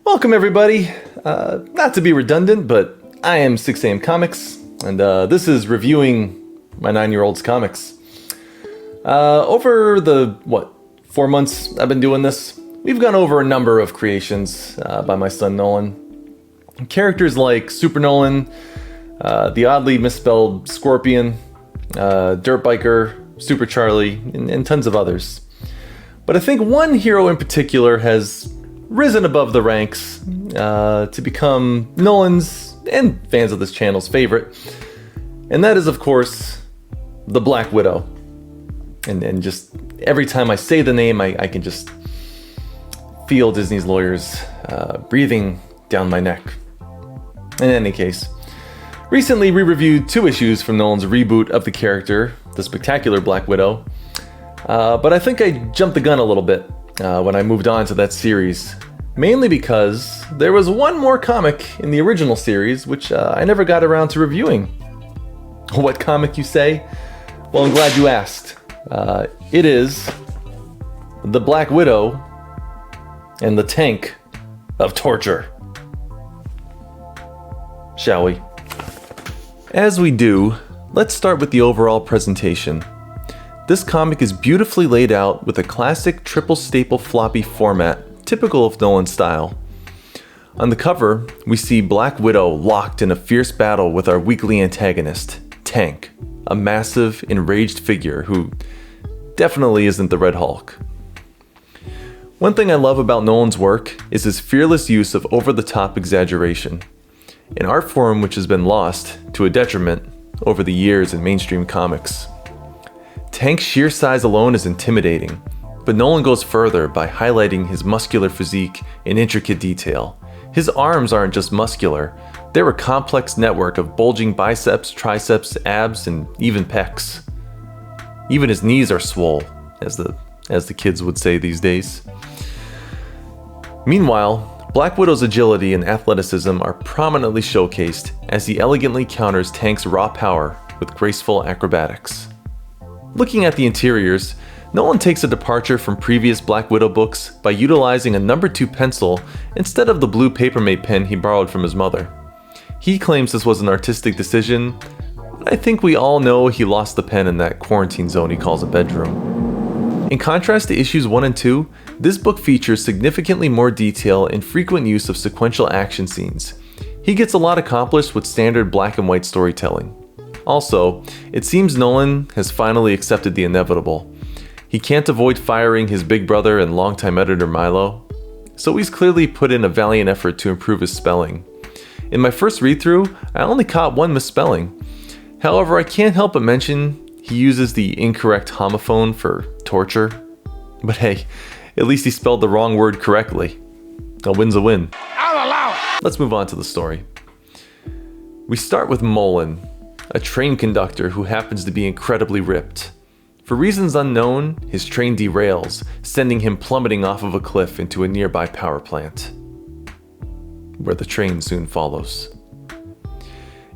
Welcome everybody. Not to be redundant, but I am 6am Comics, and this is reviewing my 9-year-old's comics. Over the, 4 months I've been doing this, we've gone over a number of creations by my son Nolan. Characters like Super Nolan, the oddly misspelled Scorpion, Dirt Biker, Super Charlie, and tons of others. But I think one hero in particular has risen above the ranks to become Nolan's and fans of this channel's favorite, and that is of course the Black Widow. And just every time I say the name, I can just feel Disney's lawyers breathing down my neck. In any case, recently we reviewed 2 issues from Nolan's reboot of the character, the spectacular Black Widow, but I think I jumped the gun a little bit when I moved on to that series, mainly because there was one more comic in the original series which I never got around to reviewing. What comic, you say? Well, I'm glad you asked. It is The Black Widow and the Tank of Torture. Shall we? As we do, let's start with the overall presentation. This comic is beautifully laid out with a classic triple staple floppy format, typical of Nolan's style. On the cover, we see Black Widow locked in a fierce battle with our weekly antagonist, Tank, a massive, enraged figure who definitely isn't the Red Hulk. One thing I love about Nolan's work is his fearless use of over-the-top exaggeration, an art form which has been lost, to a detriment, over the years in mainstream comics. Tank's sheer size alone is intimidating, but Nolan goes further by highlighting his muscular physique in intricate detail. His arms aren't just muscular, they're a complex network of bulging biceps, triceps, abs, and even pecs. Even his knees are swole, as the kids would say these days. Meanwhile, Black Widow's agility and athleticism are prominently showcased as he elegantly counters Tank's raw power with graceful acrobatics. Looking at the interiors, Nolan takes a departure from previous Black Widow books by utilizing a No. 2 pencil instead of the blue Papermate pen he borrowed from his mother. He claims this was an artistic decision, but I think we all know he lost the pen in that quarantine zone he calls a bedroom. In contrast to issues 1 and 2, this book features significantly more detail and frequent use of sequential action scenes. He gets a lot accomplished with standard black and white storytelling. Also, it seems Nolan has finally accepted the inevitable. He can't avoid firing his big brother and longtime editor Milo, so he's clearly put in a valiant effort to improve his spelling. In my first read-through, I only caught one misspelling. However, I can't help but mention he uses the incorrect homophone for torture. But hey, at least he spelled the wrong word correctly. A win's a win. I'll allow it! Let's move on to the story. We start with Nolan, a train conductor who happens to be incredibly ripped. For reasons unknown, his train derails, sending him plummeting off of a cliff into a nearby power plant, where the train soon follows.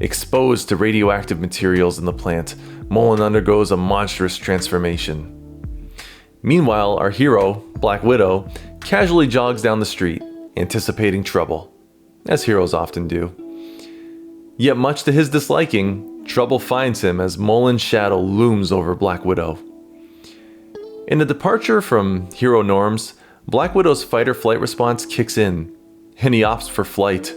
Exposed to radioactive materials in the plant, Nolan undergoes a monstrous transformation. Meanwhile, our hero, Black Widow, casually jogs down the street, anticipating trouble, as heroes often do. Yet much to his disliking, trouble finds him as Nolan's shadow looms over Black Widow. In a departure from hero norms, Black Widow's fight-or-flight response kicks in, and he opts for flight.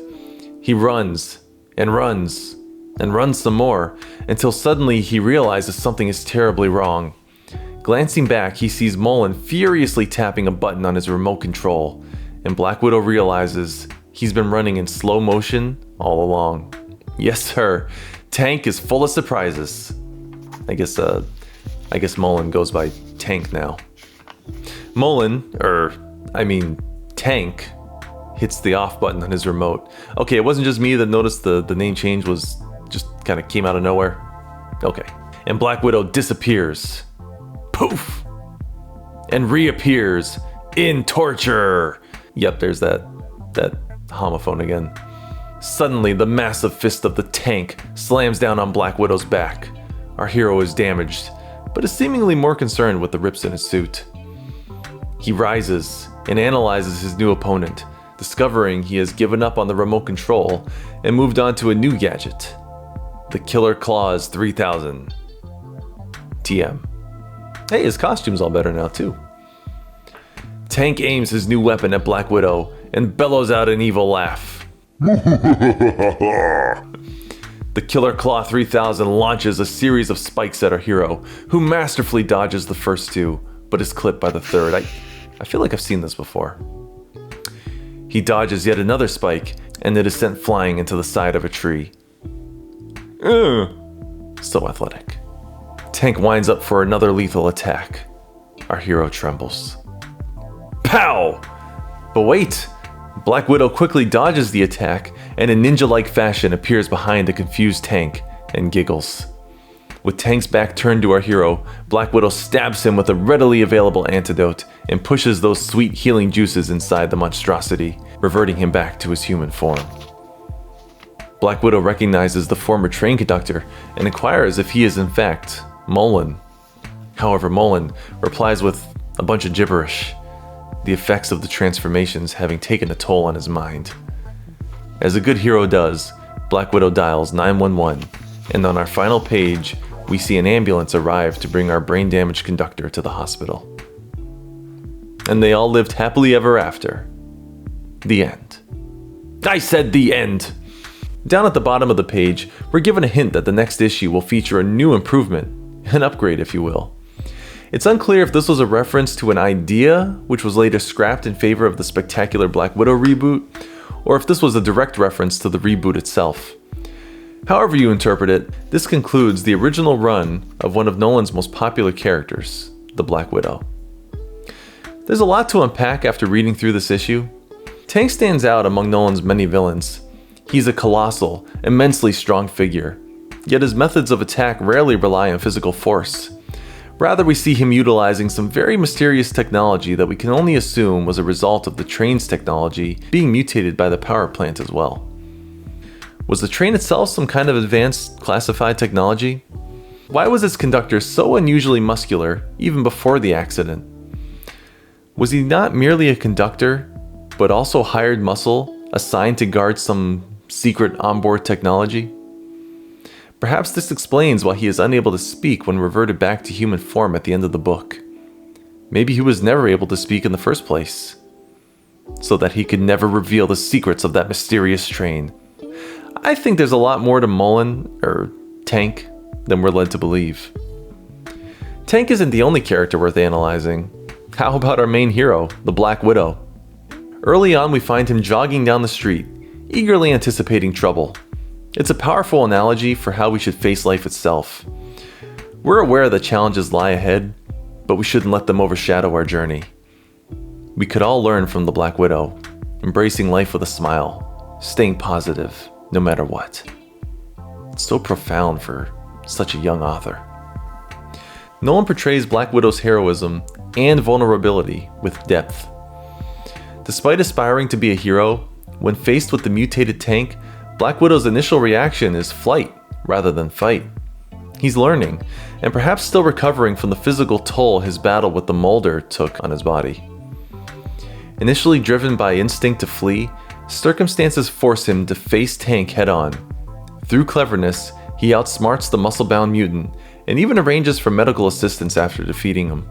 He runs, and runs, and runs some more, until suddenly he realizes something is terribly wrong. Glancing back, he sees Nolan furiously tapping a button on his remote control, and Black Widow realizes he's been running in slow motion all along. Yes, sir. Tank is full of surprises. I guess Nolan goes by Tank now. Tank hits the off button on his remote. Okay, it wasn't just me that noticed the name change was just kind of came out of nowhere. Okay. And Black Widow disappears. Poof! And reappears in torture. Yep, there's that homophone again. Suddenly, the massive fist of the Tank slams down on Black Widow's back. Our hero is damaged, but is seemingly more concerned with the rips in his suit. He rises and analyzes his new opponent, discovering he has given up on the remote control and moved on to a new gadget, the Killer Claws 3000. TM. Hey, his costume's all better now too. Tank aims his new weapon at Black Widow and bellows out an evil laugh. The Killer Claw 3000 launches a series of spikes at our hero, who masterfully dodges the first two, but is clipped by the third. I feel like I've seen this before. He dodges yet another spike, and it is sent flying into the side of a tree. So athletic. Tank winds up for another lethal attack. Our hero trembles. Pow! But wait! Black Widow quickly dodges the attack and in ninja-like fashion appears behind the confused Tank and giggles. With Tank's back turned to our hero, Black Widow stabs him with a readily available antidote and pushes those sweet healing juices inside the monstrosity, reverting him back to his human form. Black Widow recognizes the former train conductor and inquires if he is in fact Nolan. However, Nolan replies with a bunch of gibberish, the effects of the transformations having taken a toll on his mind. As a good hero does, Black Widow dials 911, and on our final page, we see an ambulance arrive to bring our brain-damaged conductor to the hospital. And they all lived happily ever after. The end. I said the end! Down at the bottom of the page, we're given a hint that the next issue will feature a new improvement, an upgrade if you will. It's unclear if this was a reference to an idea which was later scrapped in favor of the Spectacular Black Widow reboot, or if this was a direct reference to the reboot itself. However you interpret it, this concludes the original run of one of Nolan's most popular characters, the Black Widow. There's a lot to unpack after reading through this issue. Tank stands out among Nolan's many villains. He's a colossal, immensely strong figure, yet his methods of attack rarely rely on physical force. Rather, we see him utilizing some very mysterious technology that we can only assume was a result of the train's technology being mutated by the power plant as well. Was the train itself some kind of advanced classified technology? Why was its conductor so unusually muscular even before the accident? Was he not merely a conductor, but also hired muscle assigned to guard some secret onboard technology? Perhaps this explains why he is unable to speak when reverted back to human form at the end of the book. Maybe he was never able to speak in the first place, so that he could never reveal the secrets of that mysterious train. I think there's a lot more to Nolan, or Tank, than we're led to believe. Tank isn't the only character worth analyzing. How about our main hero, the Black Widow? Early on, we find him jogging down the street, eagerly anticipating trouble. It's a powerful analogy for how we should face life itself. We're aware that challenges lie ahead, but we shouldn't let them overshadow our journey. We could all learn from the Black Widow, embracing life with a smile, staying positive, no matter what. It's so profound for such a young author. Nolan portrays Black Widow's heroism and vulnerability with depth. Despite aspiring to be a hero, when faced with the mutated Tank, Black Widow's initial reaction is flight rather than fight. He's learning, and perhaps still recovering from the physical toll his battle with the Molder took on his body. Initially driven by instinct to flee, circumstances force him to face Tank head-on. Through cleverness, he outsmarts the muscle-bound mutant, and even arranges for medical assistance after defeating him.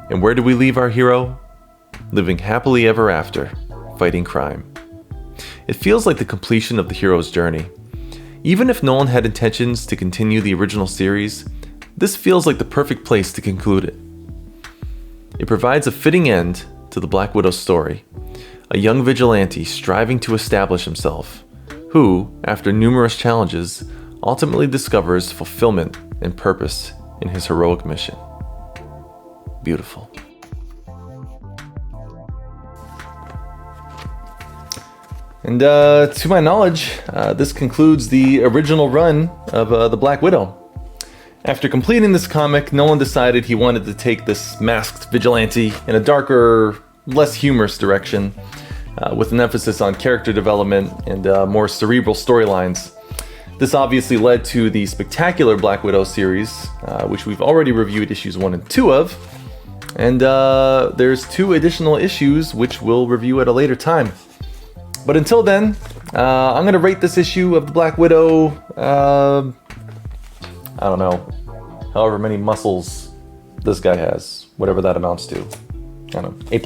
And where do we leave our hero? Living happily ever after, fighting crime. It feels like the completion of the hero's journey. Even if Nolan had intentions to continue the original series, this feels like the perfect place to conclude it. It provides a fitting end to the Black Widow story, a young vigilante striving to establish himself, who, after numerous challenges, ultimately discovers fulfillment and purpose in his heroic mission. Beautiful. And to my knowledge, this concludes the original run of the Black Widow. After completing this comic, Nolan decided he wanted to take this masked vigilante in a darker, less humorous direction, with an emphasis on character development and more cerebral storylines. This obviously led to the Spectacular Black Widow series, which we've already reviewed issues 1 and 2 of, And there's 2 additional issues which we'll review at a later time. But until then, I'm gonna rate this issue of the Black Widow, I don't know, however many muscles this guy has, whatever that amounts to. I don't know, A+.